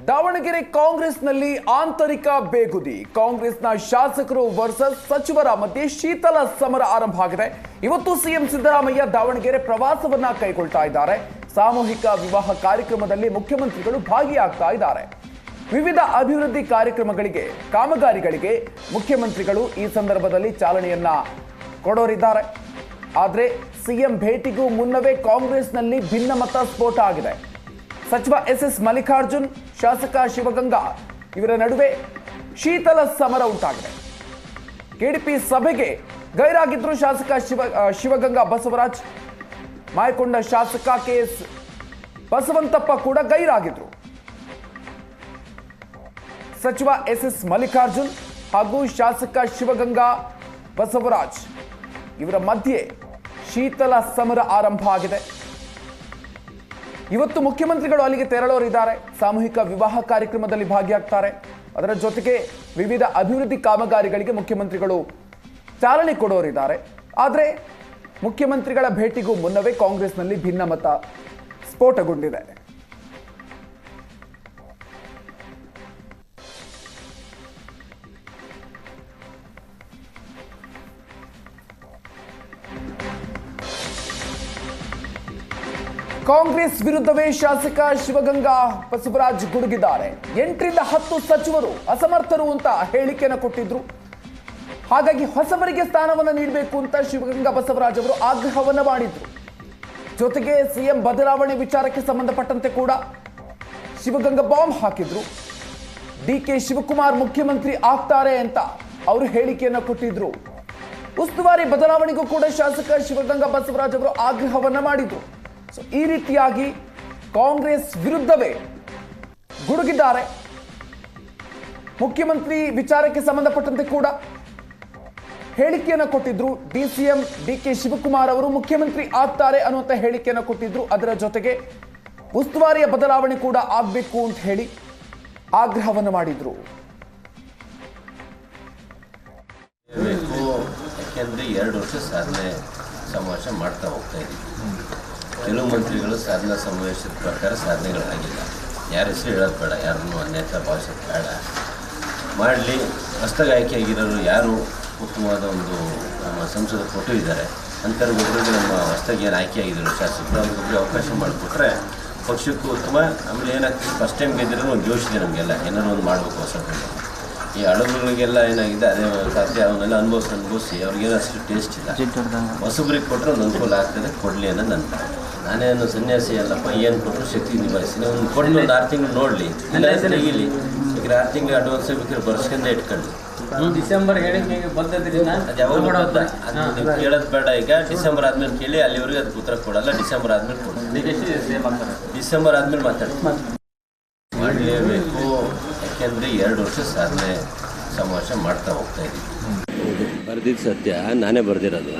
ದಾವಣಗೆರೆ ಕಾಂಗ್ರೆಸ್ನಲ್ಲಿ ಆಂತರಿಕ ಬೇಗುದಿ. ಕಾಂಗ್ರೆಸ್ನ ಶಾಸಕರು ವರ್ಸಸ್ ಸಚಿವರ ಮಧ್ಯೆ ಶೀತಲ ಸಮರ ಆರಂಭ ಆಗಿದೆ. ಇವತ್ತು ಸಿಎಂ ಸಿದ್ದರಾಮಯ್ಯ ದಾವಣಗೆರೆ ಪ್ರವಾಸವನ್ನ ಕೈಗೊಳ್ತಾ ಇದ್ದಾರೆ. ಸಾಮೂಹಿಕ ವಿವಾಹ ಕಾರ್ಯಕ್ರಮದಲ್ಲಿ ಮುಖ್ಯಮಂತ್ರಿಗಳು ಭಾಗಿಯಾಗ್ತಾ ಇದ್ದಾರೆ. ವಿವಿಧ ಅಭಿವೃದ್ಧಿ ಕಾರ್ಯಕ್ರಮಗಳಿಗೆ, ಕಾಮಗಾರಿಗಳಿಗೆ ಮುಖ್ಯಮಂತ್ರಿಗಳು ಈ ಸಂದರ್ಭದಲ್ಲಿ ಚಾಲನೆಯನ್ನ ಕೊಡೋರಿದ್ದಾರೆ. ಆದರೆ ಸಿಎಂ ಭೇಟಿಗೂ ಮುನ್ನವೇ ಕಾಂಗ್ರೆಸ್ನಲ್ಲಿ ಭಿನ್ನಮತ ಸ್ಫೋಟ ಆಗಿದೆ. ಸಚಿವ ಎಸ್ ಮಲ್ಲಿಕಾರ್ಜುನ್, ಶಾಸಕ ಶಿವಗಂಗಾ ಇವರ ನಡುವೆ ಶೀತಲ ಸಮರ ಉಂಟಾಗಿದೆ. ಕೆಡಿಪಿ ಸಭೆಗೆ ಗೈರಾಗಿದ್ರು ಶಾಸಕ ಶಿವಗಂಗಾ ಬಸವರಾಜ್. ಮಾಯಕೊಂಡ ಶಾಸಕ ಕೆಎಸ್ ಬಸವಂತಪ್ಪ ಕೂಡ ಗೈರಾಗಿದ್ರು. ಸಚಿವ ಎಸ್ ಮಲ್ಲಿಕಾರ್ಜುನ್ ಹಾಗೂ ಶಾಸಕ ಶಿವಗಂಗಾ ಬಸವರಾಜ್ ಇವರ ಮಧ್ಯೆ ಶೀತಲ ಸಮರ ಆರಂಭ ಆಗಿದೆ. ಇವತ್ತು ಮುಖ್ಯಮಂತ್ರಿಗಳು ಅಲ್ಲಿಗೆ ತೆರಳೋರಿದ್ದಾರೆ. ಸಾಮೂಹಿಕ ವಿವಾಹ ಕಾರ್ಯಕ್ರಮದಲ್ಲಿ ಭಾಗಿಯಾಗ್ತಾರೆ. ಅದರ ಜೊತೆಗೆ ವಿವಿಧ ಅಭಿವೃದ್ಧಿ ಕಾಮಗಾರಿಗಳಿಗೆ ಮುಖ್ಯಮಂತ್ರಿಗಳು ಚಾಲನೆ ಕೊಡೋರಿದ್ದಾರೆ. ಆದರೆ ಮುಖ್ಯಮಂತ್ರಿಗಳ ಭೇಟಿಗೂ ಮುನ್ನವೇ ಕಾಂಗ್ರೆಸ್ನಲ್ಲಿ ಭಿನ್ನಮತ ಸ್ಫೋಟಗೊಂಡಿದೆ. ಕಾಂಗ್ರೆಸ್ ವಿರುದ್ಧವೇ ಶಾಸಕ ಶಿವಗಂಗಾ ಬಸವರಾಜ್ ಗುಡುಗಿದ್ದಾರೆ. 8 ರಿಂದ 10 ಸಚಿವರು ಅಸಮರ್ಥರು ಅಂತ ಹೇಳಿಕೆಯನ್ನು ಕೊಟ್ಟಿದ್ರು. ಹಾಗಾಗಿ ಹೊಸಬರಿಗೆ ಸ್ಥಾನವನ್ನು ನೀಡಬೇಕು ಅಂತ ಶಿವಗಂಗಾ ಬಸವರಾಜ್ ಅವರು ಆಗ್ರಹವನ್ನ ಮಾಡಿದ್ರು. ಜೊತೆಗೆ ಸಿಎಂ ಬದಲಾವಣೆ ವಿಚಾರಕ್ಕೆ ಸಂಬಂಧಪಟ್ಟಂತೆ ಕೂಡ ಶಿವಗಂಗಾ ಬಾಂಬ್ ಹಾಕಿದ್ರು. ಡಿಕೆ ಶಿವಕುಮಾರ್ ಮುಖ್ಯಮಂತ್ರಿ ಆಗ್ತಾರೆ ಅಂತ ಅವರು ಹೇಳಿಕೆಯನ್ನು ಕೊಟ್ಟಿದ್ರು. ಉಸ್ತುವಾರಿ ಬದಲಾವಣೆಗೂ ಕೂಡ ಶಾಸಕ ಶಿವಗಂಗಾ ಬಸವರಾಜ್ ಅವರು ಆಗ್ರಹವನ್ನ ಮಾಡಿದ್ರು. ಈ ರೀತಿಯಾಗಿ ಕಾಂಗ್ರೆಸ್ ವಿರುದ್ಧವೇ ಗುಡುಗಿದ್ದಾರೆ. ಮುಖ್ಯಮಂತ್ರಿ ವಿಚಾರಕ್ಕೆ ಸಂಬಂಧಪಟ್ಟಂತೆ ಕೂಡ ಹೇಳಿಕೆಯನ್ನು ಕೊಟ್ಟಿದ್ರು. ಡಿಸಿಎಂ ಡಿಕೆ ಶಿವಕುಮಾರ್ ಅವರು ಮುಖ್ಯಮಂತ್ರಿ ಆಗ್ತಾರೆ ಅನ್ನುವಂಥ ಹೇಳಿಕೆಯನ್ನು ಕೊಟ್ಟಿದ್ರು. ಅದರ ಜೊತೆಗೆ ಉಸ್ತುವಾರಿಯ ಬದಲಾವಣೆ ಕೂಡ ಆಗಬೇಕು ಅಂತ ಹೇಳಿ ಆಗ್ರಹವನ್ನು ಮಾಡಿದ್ರು. ಯಾಕೆಂದ್ರೆ 2 ವರ್ಷ ಸಾಧನೆ ಸಮಾವೇಶ ಮಾಡ್ತಾ ಹೋಗ್ತಾ ಇದ್ದೀವಿ. ಕೆಲವು ಮಂತ್ರಿಗಳು ಸಾಧನಾ ಸಮಾವೇಶದ ಪ್ರಕಾರ ಸಾಧನೆಗಳಾಗಿಲ್ಲ. ಯಾರ ಹೆಸರು ಹೇಳೋದು ಬೇಡ, ಯಾರನ್ನು ಅನ್ಯತಾ ಭಾವಿಸೋದು ಬೇಡ. ಮಾಡಲಿ, ಹೊಸದಾಗಿ ಆಯ್ಕೆಯಾಗಿರೋರು ಯಾರು ಉತ್ತಮವಾದ ಒಂದು ನಮ್ಮ ಸಂಸದ ಕೊಟ್ಟು ಇದ್ದಾರೆ ಅಂಥವ್ರಿಗೊಬ್ಬರಿಗೆ ನಮ್ಮ ಹೊಸದಾಗಿ ಏನು ಆಯ್ಕೆಯಾಗಿದ್ದರು ಶಾಸಕರು ಅವ್ರಿಗೊಬ್ಬರಿಗೆ ಅವಕಾಶ ಮಾಡಿಕೊಟ್ರೆ ಪಕ್ಷಕ್ಕೂ ಉತ್ತಮ. ಆಮೇಲೆ ಏನಾಗ್ತದೆ, ಫಸ್ಟ್ ಟೈಮ್ ಗೆದ್ದಿರೋ ಒಂದು ಜೋಶ್ ಇದೆ ನಮಗೆಲ್ಲ, ಏನಾದ್ರು ಒಂದು ಮಾಡಬೇಕು ಹೊಸದನ್ನು. ಈ ಹಳಬರುಗಳಿಗೆಲ್ಲ ಏನಾಗಿದೆ ಅದೇ ಸಾಧ್ಯ, ಅವನ್ನೆಲ್ಲ ಅನುಭವಿಸಿ ಅವ್ರಿಗೇನು ಅಷ್ಟು ಟೇಸ್ಟ್ ಇಲ್ಲ. ಹೊಸಬ್ರಿಗೆ ಕೊಟ್ಟರೆ ಒಂದು ಅನುಕೂಲ ಆಗ್ತದೆ, ಕೊಡಲಿ ಅನ್ನೋದು ನನ್ನ. ನಾನೇನು ಸನ್ಯಾಸಿ ಅಲ್ಲಪ್ಪ, ಏನು ಕೊಟ್ಟರು ಶಕ್ತಿ ನಿಭಾಯಿಸ್ತೀನಿ. ಒಂದು ಕೊಟ್ಟು ಒಂದು 6 ತಿಂಗಳು ನೋಡಲಿ, ಇಲ್ಲ ತೆಗೀಲಿ. ಈಗ 6 ತಿಂಗಳು ಅಡ್ವಾನ್ಸ್ ಬೇಕಾದ್ರೆ ಬರ್ಸ್ಕೊಂಡ ಇಟ್ಕೊಳ್ಳಿ. ಡಿಸೆಂಬರ್ ಹೇಳಿಕೆ ಬಂದದ್ರಿ ಅದು ಯಾವಾಗ ಅದು ನೀವು ಕೇಳೋದು ಬೇಡ. ಈಗ ಡಿಸೆಂಬರ್ ಆದ್ಮೇಲೆ ಕೇಳಿ, ಅಲ್ಲಿವರೆಗೆ ಅದಕ್ಕೆ ಉತ್ತರ ಕೊಡಲ್ಲ. ಡಿಸೆಂಬರ್ ಆದ್ಮೇಲೆ ಕೊಡಿ, ಡಿಸೆಂಬರ್ ಆದ್ಮೇಲೆ ಮಾತಾಡಿ. ಮಾಡಲೇಬೇಕು, ಯಾಕೆಂದರೆ 2 ವರ್ಷ ಸಾಧನೆ ಸಮಾವೇಶ ಮಾಡ್ತಾ ಹೋಗ್ತಾ ಇದ್ದೀವಿ. ಬರೆದಿದ್ದು ಸತ್ಯ, ನಾನೇ ಬರೆದಿರೋದು.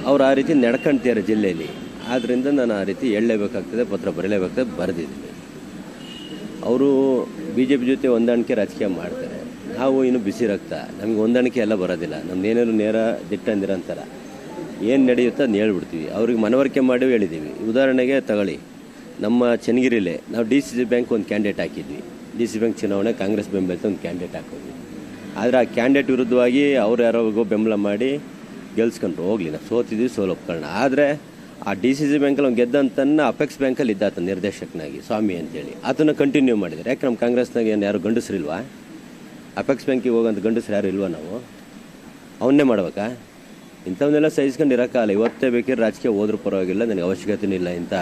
ಅವ್ರು ಆ ರೀತಿ ನಡ್ಕೊಳ್ತಿದ್ದಾರೆ ಜಿಲ್ಲೆಯಲ್ಲಿ. ಆದ್ದರಿಂದ ನಾನು ಆ ರೀತಿ ಹೇಳಲೇಬೇಕಾಗ್ತದೆ, ಪತ್ರ ಬರೀಲೇಬೇಕಾಗ್ತದೆ, ಬರೆದಿದ್ದೀನಿ. ಅವರು BJP ಜೊತೆ ಹೊಂದಾಣಿಕೆ ರಾಜಕೀಯ ಮಾಡ್ತಾರೆ. ನಾವು ಇನ್ನು ಬಿಸಿ ರಕ್ತ, ನಮಗೆ ಹೊಂದಾಣಿಕೆ ಎಲ್ಲ ಬರೋದಿಲ್ಲ. ನಮ್ದು ಏನೇನು ನೇರ ದಿಟ್ಟಂದಿರ ಅಂತಾರೆ, ಏನು ನಡೆಯುತ್ತೋ ಅದನ್ನ ಹೇಳ್ಬಿಡ್ತೀವಿ. ಅವ್ರಿಗೆ ಮನವರಿಕೆ ಮಾಡಿ ಹೇಳಿದ್ದೀವಿ. ಉದಾಹರಣೆಗೆ ತಗೊಳ್ಳಿ, ನಮ್ಮ ಚನ್ನಗಿರಿಲೇ ನಾವು DCC ಬ್ಯಾಂಕ್ ಒಂದು ಕ್ಯಾಂಡಿಡೇಟ್ ಹಾಕಿದ್ವಿ. DCC ಬ್ಯಾಂಕ್ ಚುನಾವಣೆ ಕಾಂಗ್ರೆಸ್ ಬೆಂಬಲಿತ ಒಂದು ಕ್ಯಾಂಡಿಡೇಟ್ ಹಾಕಿದ್ವಿ. ಆದರೆ ಆ ಕ್ಯಾಂಡಿಡೇಟ್ ವಿರುದ್ಧವಾಗಿ ಅವ್ರು ಯಾರಿಗೋ ಬೆಂಬಲ ಮಾಡಿ ಗೆಲ್ಸ್ಕೊಂಡ್ರು. ಹೋಗಲಿ, ನಾವು ಸೋತಿದ್ವಿ, ಒಪ್ಕೊಳ್ಳೋಣ. ಆದರೆ ಆ DCC ಬ್ಯಾಂಕಲ್ಲಿ ಅವ್ನು ಗೆದ್ದಂತನ್ನ ಅಪೆಕ್ಸ್ ಬ್ಯಾಂಕಲ್ಲಿ ಇದ್ದಾತ ನಿರ್ದೇಶಕನಾಗಿ ಸ್ವಾಮಿ ಅಂತೇಳಿ ಆತನ ಕಂಟಿನ್ಯೂ ಮಾಡಿದ್ದಾರೆ. ಯಾಕೆ ನಮ್ಮ ಕಾಂಗ್ರೆಸ್ನಾಗ ಏನು ಯಾರು ಗಂಡಸರಿಲ್ವಾ? ಅಪೆಕ್ಸ್ ಬ್ಯಾಂಕಿಗೆ ಹೋಗೋಂಥ ಗಂಡಸರು ಯಾರು ಇಲ್ವಾ? ನಾವು ಅವನ್ನೇ ಮಾಡ್ಬೇಕಾ? ಇಂಥವನ್ನೆಲ್ಲ ಸಹಿಸ್ಕೊಂಡು ಇರೋಕ್ಕಾಗಲ್ಲ. ಇವತ್ತೇ ಬೇಕಿದ್ರೆ ರಾಜಕೀಯ ಹೋದ್ರೂ ಪರವಾಗಿಲ್ಲ, ನನಗೆ ಅವಶ್ಯಕತೆನೂ ಇಲ್ಲ. ಇಂಥ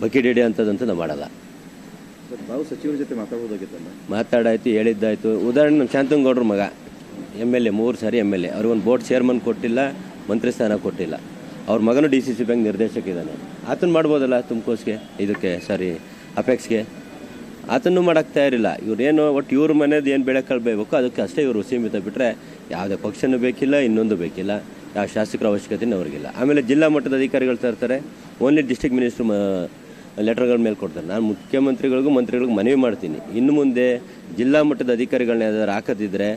ಬಕೆಟ್ ಹಿಡಿ ಅಂಥದ್ದಂತೂ ನಾವು ಮಾಡಲ್ಲ. ನಾವು ಸಚಿವರ ಜೊತೆ ಮಾತಾಡೋದಾಗಿತ್ತಲ್ಲ, ಮಾತಾಡಾಯ್ತು, ಹೇಳಿದ್ದಾಯ್ತು. ಉದಾಹರಣೆ ನಮ್ಮ ಶಾಂತನಗೌಡ್ರ ಮಗ MLA 3 ಸಾರಿ MLA, ಅವ್ರಿಗೊಂದು ಬೋರ್ಡ್ ಚೇರ್ಮನ್ ಕೊಟ್ಟಿಲ್ಲ, ಮಂತ್ರಿ ಸ್ಥಾನ ಕೊಟ್ಟಿಲ್ಲ. ಅವ್ರ ಮಗನೂ DCC ಬ್ಯಾಂಕ್ ನಿರ್ದೇಶಕ ಇದ್ದಾನೆ. ಆತನ ಮಾಡ್ಬೋದಲ್ಲ ತುಮಕೋಸ್ಗೆ, ಇದಕ್ಕೆ ಸಾರಿ ಅಪೆಕ್ಸ್ಗೆ. ಆತನೂ ಮಾಡೋಕ್ಕೆ ತಯಾರಿಲ್ಲ. ಇವ್ರೇನು ಒಟ್ಟು ಇವ್ರ ಮನೇದು ಏನು ಬೆಳೆಕೊಳ್ಬೇಕು ಅದಕ್ಕೆ ಅಷ್ಟೇ ಇವರು ಸೀಮಿತ, ಬಿಟ್ಟರೆ ಯಾವುದೇ ಪಕ್ಷನೂ ಬೇಕಿಲ್ಲ, ಇನ್ನೊಂದು ಬೇಕಿಲ್ಲ, ಯಾವ ಶಾಸಕರ ಅವಶ್ಯಕತೆಯೂ ಅವ್ರಿಗಿಲ್ಲ. ಆಮೇಲೆ ಜಿಲ್ಲಾ ಮಟ್ಟದ ಅಧಿಕಾರಿಗಳು ತರ್ತಾರೆ, ಓನ್ಲಿ ಡಿಸ್ಟ್ರಿಕ್ಟ್ ಮಿನಿಸ್ಟ್ರು ಲೆಟರ್ಗಳ ಮೇಲೆ ಕೊಡ್ತಾರೆ. ನಾನು ಮುಖ್ಯಮಂತ್ರಿಗಳಿಗೂ ಮಂತ್ರಿಗಳಿಗೂ ಮನವಿ ಮಾಡ್ತೀನಿ, ಇನ್ನು ಮುಂದೆ ಜಿಲ್ಲಾ ಮಟ್ಟದ ಅಧಿಕಾರಿಗಳನ್ನ ಯಾವ್ದಾದ್ರು ಹಾಕದಿದ್ದರೆ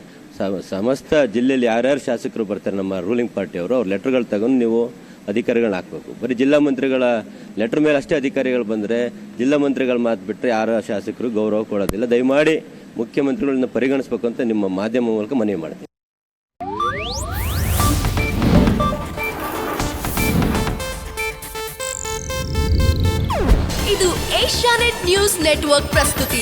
ಸಮಸ್ತ ಜಿಲ್ಲೆಯಲ್ಲಿ ಯಾರ್ಯಾರು ಶಾಸಕರು ಬರ್ತಾರೆ ನಮ್ಮ ರೂಲಿಂಗ್ ಪಾರ್ಟಿಯವರು, ಅವ್ರ ಲೆಟರ್ಗಳು ತಗೊಂಡು ನೀವು ಅಧಿಕಾರಿಗಳನ್ನ ಹಾಕಬೇಕು. ಬರೀ ಜಿಲ್ಲಾ ಮಂತ್ರಿಗಳ ಲೆಟ್ರ್ ಮೇಲೆ ಅಷ್ಟೇ ಅಧಿಕಾರಿಗಳು ಬಂದರೆ ಜಿಲ್ಲಾ ಮಂತ್ರಿಗಳ ಮಾತು ಬಿಟ್ಟರೆ ಯಾರ ಶಾಸಕರು ಗೌರವ ಕೊಡೋದಿಲ್ಲ. ದಯಮಾಡಿ ಮುಖ್ಯಮಂತ್ರಿಗಳನ್ನ ಪರಿಗಣಿಸಬೇಕು ಅಂತ ನಿಮ್ಮ ಮಾಧ್ಯಮ ಮೂಲಕ ಮನವಿ ಮಾಡ್ತೀನಿ. ಇದು ಏಷ್ಯಾನೆಟ್ ನ್ಯೂಸ್ ನೆಟ್ವರ್ಕ್ ಪ್ರಸ್ತುತಿ.